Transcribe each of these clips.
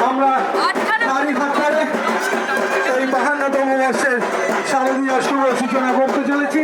আমরা নারী হাতকারে এই 52তম বর্ষের শারদীয় শুভ সূচনা করতে চলেছি।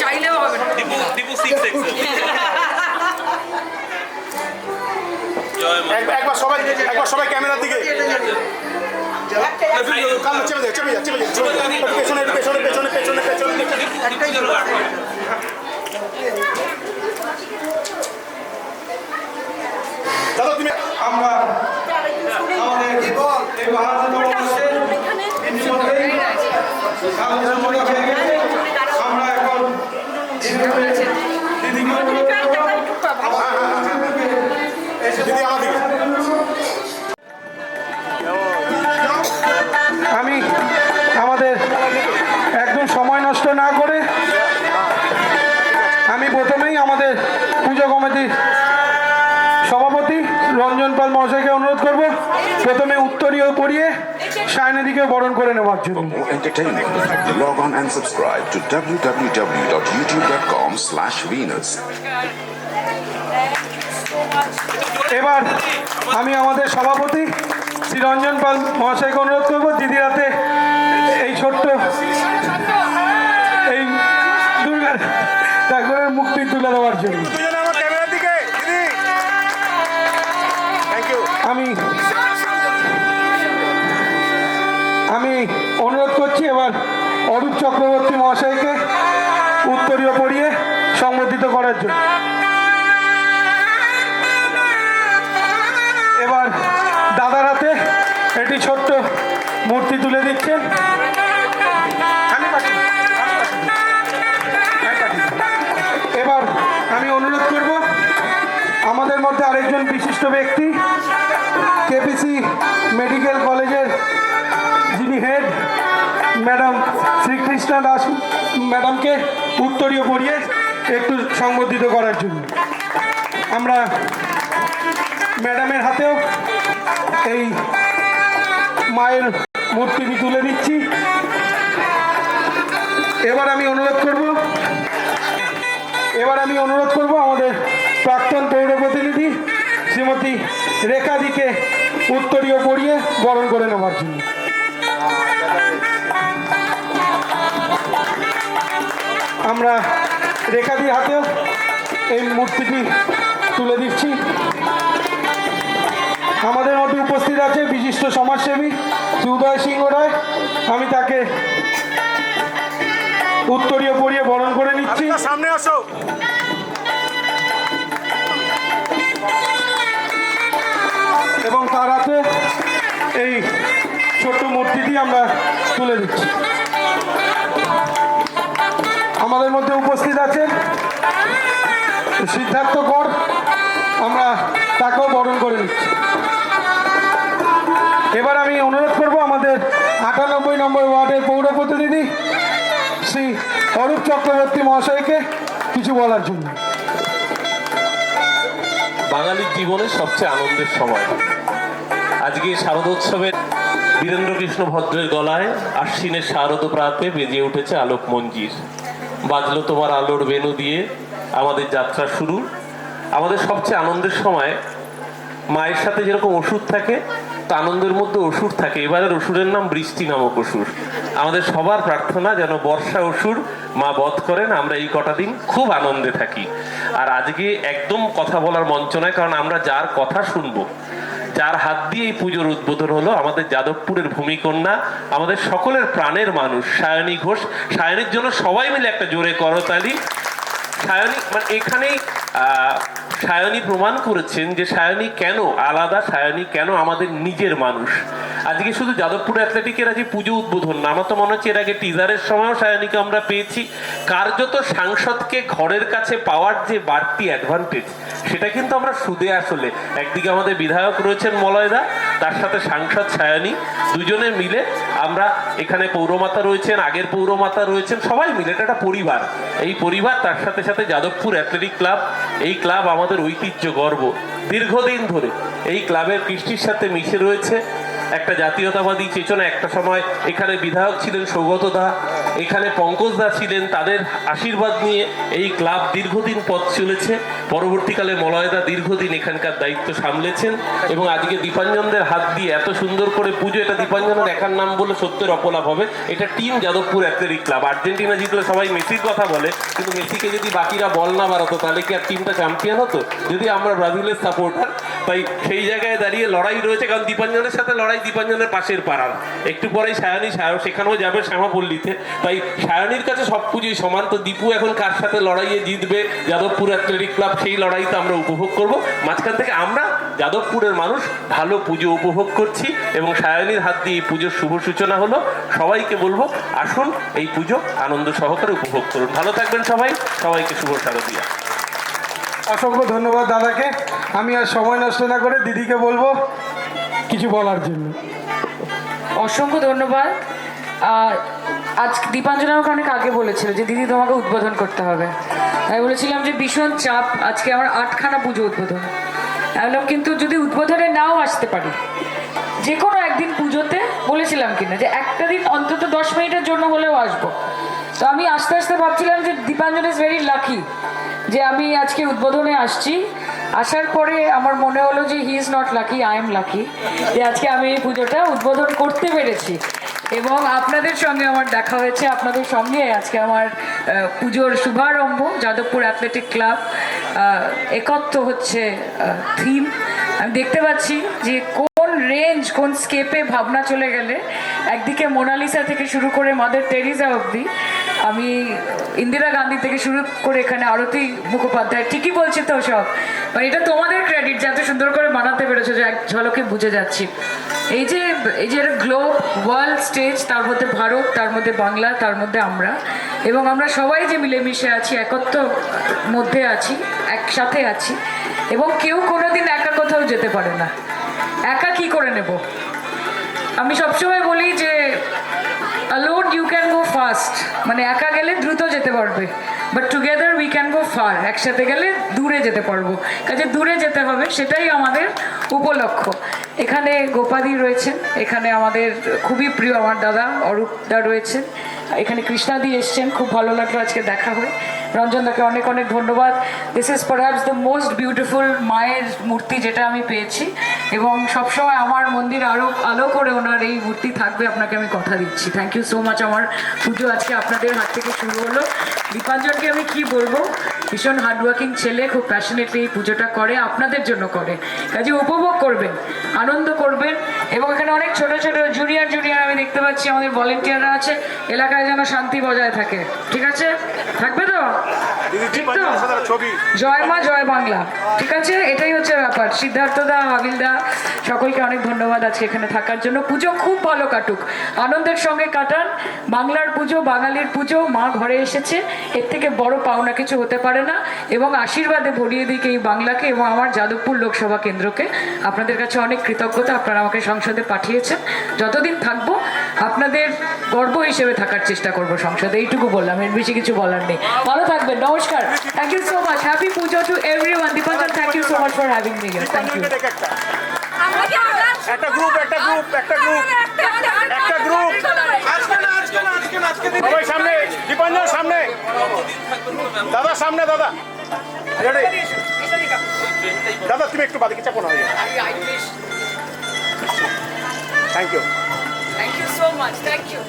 চাইলেও হবে না। একবার সবাই ক্যামেরার দিকে পেছনে পেছনে পেছনে পেছনে পেছনে দাদা তুমি আমরা আমাদের এই 52তম বর্ষের ইতিমধ্যেই শারদীয় সূচনা হয়ে গেছে। আমরা এখন দিদিকে আমি আমাদের একদম সময় নষ্ট না করে আমি প্রথমেই আমাদের পুজো কমিটির সভাপতি রঞ্জন পাল মহাশয়কে অনুরোধ করব প্রথমে উত্তরীয় পড়িয়ে সায়নিদিকে বরণ করে নেওয়ার জন্য। For more entertainment, log on and subscribe to www.youtube.com/Venus. এবার আমি আমাদের সভাপতি শ্রী রঞ্জন পাল মহাশয়কে অনুরোধ করব দিদির হাতে এই ছোট্ট এই দুর্গার ঠাকুরের মুক্তি তুলে দেওয়ার জন্য। আমি অনুরোধ করছি এবার অরূপ চক্রবর্তী মহাশয়কে উত্তরীয় পড়িয়ে সংবর্ধিত করার জন্য। এবার দাদার হাতে একটি ছোট্ট মূর্তি তুলে দিচ্ছেন। এবার আমি অনুরোধ করব আমাদের মধ্যে আরেকজন বিশিষ্ট ব্যক্তি কেপিসি মেডিকেল কলেজের যিনি হেড ম্যাডাম শ্রীকৃষ্ণা দাস ম্যাডামকে উত্তরীয় পড়িয়ে একটু সংবর্ধিত করার জন্য। আমরা ম্যাডামের হাতেও এই মায়ের মূর্তিটি তুলে দিচ্ছি। এবার আমি অনুরোধ করব আমাদের প্রাক্তন পৌর প্রতিনিধি শ্রীমতী রেখাদিকে উত্তরীয় পড়িয়ে বরণ করে নেওয়ার জন্য। আমরা রেখাদির হাতেও এই মূর্তিটি তুলে দিচ্ছি। আমাদের মধ্যে উপস্থিত আছে বিশিষ্ট সমাজসেবী উদয় সিংহ রায়, আমি তাকে উত্তরীয় পড়িয়ে বরণ করে নিচ্ছি। সামনে আসো। এবং তার হাতে এই ছোট্ট মূর্তিটি আমরা তুলে দিচ্ছি। আমাদের মধ্যে উপস্থিত আছেন সিদ্ধার্থ কর, আমরা তাকেও বরণ করে নিচ্ছি। এবার আমি অনুরোধ করব আমাদের 98 নম্বর ওয়ার্ডের পৌর প্রতিনিধি শ্রী অরূপ চক্রবর্তী মহাশয়কে কিছু বলার জন্য। বাঙালির জীবনের সবচেয়ে আনন্দের সময় আজকে শারদোৎসবের বীরেন্দ্রকৃষ্ণ ভদ্রের গলায় আশ্বিনের শারদ প্রাতে বেজে উঠেছে আলোক মঞ্জির। বাজলো তোমার আলোর বেনু দিয়ে আমাদের যাত্রা শুরু। আমাদের সবচেয়ে আনন্দের সময় মায়ের সাথে যেরকম অসুর থাকে, তো আনন্দের মধ্যে অসুর থাকে। এবারের অসুরের নাম বৃষ্টি নামক অসুর। আমাদের সবার প্রার্থনা যেন বর্ষা অসুর মা বধ করেন, আমরা এই কটা দিন খুব আনন্দে থাকি। আর আজকে একদম কথা বলার মঞ্চ নয়, কারণ আমরা যার কথা শুনবো, যার হাত দিয়ে এই পুজোর উদ্বোধন হলো, আমাদের যাদবপুরের ভূমিকন্যা, আমাদের সকলের প্রাণের মানুষ সায়নী ঘোষ। সায়নীর জন্য সবাই মিলে একটা জোরে করতালি। সায়নী মানে এখানেই সায়নী প্রমাণ করেছেন যে সায়নী কেন আলাদা, সায়নী কেন আমাদের নিজের মানুষ। আজকে শুধু যাদবপুর অ্যাথলেটিকের আজকে পুজো উদ্বোধন না, আমার তো মনে হচ্ছে এর আগে টিজারের সময়ও সায়নীকে আমরা পেয়েছি। কার্যত সাংসদকে ঘরের কাছে পাওয়ার যে বাড়তি অ্যাডভান্টেজ, সেটা কিন্তু আমরা সুদে আসলে একদিকে আমাদের বিধায়ক রয়েছেন মলয়দা, তার সাথে সাংসদ সায়নী, দুজনে মিলে আমরা এখানে পৌরমাতা রয়েছেন, আগের পৌরমাতা রয়েছেন, সবাই মিলে এটা একটা পরিবার। এই পরিবার, তার সাথে সাথে যাদবপুর অ্যাথলেটিক ক্লাব, এই ক্লাব আমাদের ঐতিহ্য গর্ব। দীর্ঘদিন ধরে এই ক্লাবের কৃষ্টির সাথে মিশে রয়েছে একটা জাতীয়তাবাদী চেতনা। একটা সময় এখানে বিধায়ক ছিলেন সৌগত দা, এখানে পঙ্কজ দা ছিলেন, তাদের আশীর্বাদ নিয়ে এই ক্লাব দীর্ঘদিন পথ চলেছে। পরবর্তীকালে মলয়দা দীর্ঘদিন এখানকার দায়িত্ব সামলেছেন এবং আজকে দীপাঞ্জনদের হাত দিয়ে এত সুন্দর করে পুজো। এটা দীপাঞ্জনের একার নাম বলে সত্যের অপলাপ হবে, এটা team Jadavpur athletic club. Argentina জিতলে সবাই মেসির কথা বলে, কিন্তু মেসিকে যদি বাকিরা বল না বাড়াতো তাহলে কি আর টিমটা চ্যাম্পিয়ন হতো? যদি আমরা ব্রাজিলের সাপোর্টার, তাই সেই জায়গায় দাঁড়িয়ে লড়াই রয়েছে। কারণ দীপাঞ্জনের সাথে লড়াই দীপাঞ্জনের পাশের পাড়ার, একটু পরেই সায়নী সেখানেও যাবে শ্যামাপল্লীতে। তাই সায়নীর কাছে সব পুজোই সমান। তো দীপু এখন কার সাথে লড়াইয়ে জিতবে যাদবপুর অ্যাথলেটিক ক্লাব, সেই লড়াইতে আমরা উপভোগ করব। মাঝখান থেকে আমরা যাদবপুরের মানুষ ভালো পুজো উপভোগ করছি এবং সায়নীর হাত দিয়ে এই পুজোর শুভ সূচনা হলো। সবাইকে বলবো আসুন এই পুজো আনন্দ সহকারে উপভোগ করুন। ভালো থাকবেন সবাই, সবাইকে শুভ শারদিয়া। অসংখ্য ধন্যবাদ দাদাকে। আমি আর সময় নষ্ট না করে দিদিকে বলবো কিছু বলার জন্য। অসংখ্য ধন্যবাদ। আজ দীপাঞ্জনা আমাকে অনেক আগে বলেছিল যে দিদি তোমাকে উদ্বোধন করতে হবে। আমি বলেছিলাম যে ভীষণ চাপ, আজকে আমার 8খানা পুজো উদ্বোধন। আমি বললাম কিন্তু যদি উদ্বোধনে নাও আসতে পারি, যে কোনো একদিন পুজোতে বলেছিলাম কিনা যে একটা দিন অন্তত 10 মিনিটের জন্য হলেও আসবো। তো আমি আস্তে আস্তে ভাবছিলাম যে দীপাঞ্জন ইজ ভেরি লাকি যে আমি আজকে উদ্বোধনে আসছি। আসার পরে আমার মনে হলো যে he is not lucky, I am lucky যে আজকে আমি এই পুজোটা উদ্বোধন করতে পেরেছি এবং আপনাদের সঙ্গে আমার দেখা হয়েছে। আপনাদের সঙ্গে আজকে আমার পুজোর শুভারম্ভ। যাদবপুর অ্যাথলেটিক ক্লাব একত্র হচ্ছে থিম। আমি দেখতে পাচ্ছি যে কোন রেঞ্জ, কোন স্কেপে ভাবনা চলে গেলে একদিকে মোনালিসা থেকে শুরু করে মাদার টেরিজা অবধি, আমি ইন্দিরা গান্ধী থেকে শুরু করে এখানে আরতি মুখোপাধ্যায়, ঠিকই বলছি তো সব, মানে এটা তোমাদের ক্রেডিট যে এত সুন্দর করে বানাতে পেরেছো যে এক ঝলকে বুঝে যাচ্ছি। এই যে গ্লোব ওয়ার্ল্ড স্টেজ, তার মধ্যে ভারত, তার মধ্যে বাংলা, তার মধ্যে আমরা, এবং আমরা সবাই যে মিলেমিশে আছি, একত্র মধ্যে আছি, একসাথে আছি এবং কেউ কোনোদিন একা কোথাও যেতে পারে না। একা কি করে নেব? আমি সবসময় বলি যে alone you can go fast, মানে একা গেলে দ্রুত যেতে পারবে, but together we can go fur, একসাথে গেলে দূরে যেতে পারবো। কাজে দূরে যেতে হবে, সেটাই আমাদের উপলক্ষ। এখানে গোপাদি রয়েছেন, এখানে আমাদের খুবই প্রিয় আমার দাদা অরূপ দা রয়েছেন, এখানে কৃষ্ণাদি এসছেন, খুব ভালো লাগলো আজকে দেখা হয়ে। রঞ্জন দাকে অনেক অনেক ধন্যবাদ। This is perhaps the most beautiful মায়ের মূর্তি যেটা আমি পেয়েছি এবং সবসময় আমার মন্দির আরও আলো করে ওনার এই মূর্তি থাকবে, আপনাকে আমি কথা দিচ্ছি। Thank you so much. আমার পুজো আজকে আপনাদের হাত থেকে শুরু হলো। দীপাঞ্জনকে আমি কি বলবো, ভীষণ হার্ডওয়ার্কিং ছেলে, খুব প্যাশনেটলি এই পুজোটা করে, আপনাদের জন্য করে। কাজে উপভোগ করবেন, আনন্দ করবেন এবং এখানে অনেক ছোট ছোট জুনিয়র আমি দেখতে পাচ্ছি, আমাদের ভলেন্টিয়াররা আছে, এলাকার এলাকায় যেন শান্তি বজায় থাকে, ঠিক আছে? থাকবে তো? দিদি ঠিক তো? দীপাঞ্জনের সাথে একটা ছবি। জয় মা জয় বাংলা, ঠিক আছে? এটাই হচ্ছে ব্যাপার। সিদ্ধার্থ দা, হাবিল দা, সকলকে অনেক ধন্যবাদ আজকে এখানে থাকার জন্য। পুজো খুব ভালো কাটুক, আনন্দের সঙ্গে কাটান। বাংলার পুজো, বাঙালির পুজো, মা ঘরে এসেছে, এর থেকে বড় পাওনা কিছু হতে পারে না। এবং আশীর্বাদে ভরিয়ে দিক এই বাংলাকে এবং আমার যাদবপুর লোকসভা কেন্দ্রকে। আপনাদের কাছে অনেক কৃতজ্ঞতা, আপনারা আমাকে সংসদে পাঠিয়েছেন। যতদিন থাকবো আপনাদের গর্ব হিসেবে থাকার চেষ্টা করব সংসদে, এইটুকু বললাম, এর বেশি কিছু বলার নেই। ভালো থাকবেন, নমস্কার, thank you so much, happy Pujo to everyone. Dipanjan, thank you so much for having me here, thank you. দীপাঞ্জনকে ডেকে একটা গ্রুপ একটা গ্রুপ সবাই সামনে, দীপাঞ্জন সামনে, দাদা সামনে, দাদা দাদা তুমি একটু বাদিকে চাপো না। Thank you. Thank you. Thank you so much. Thank you.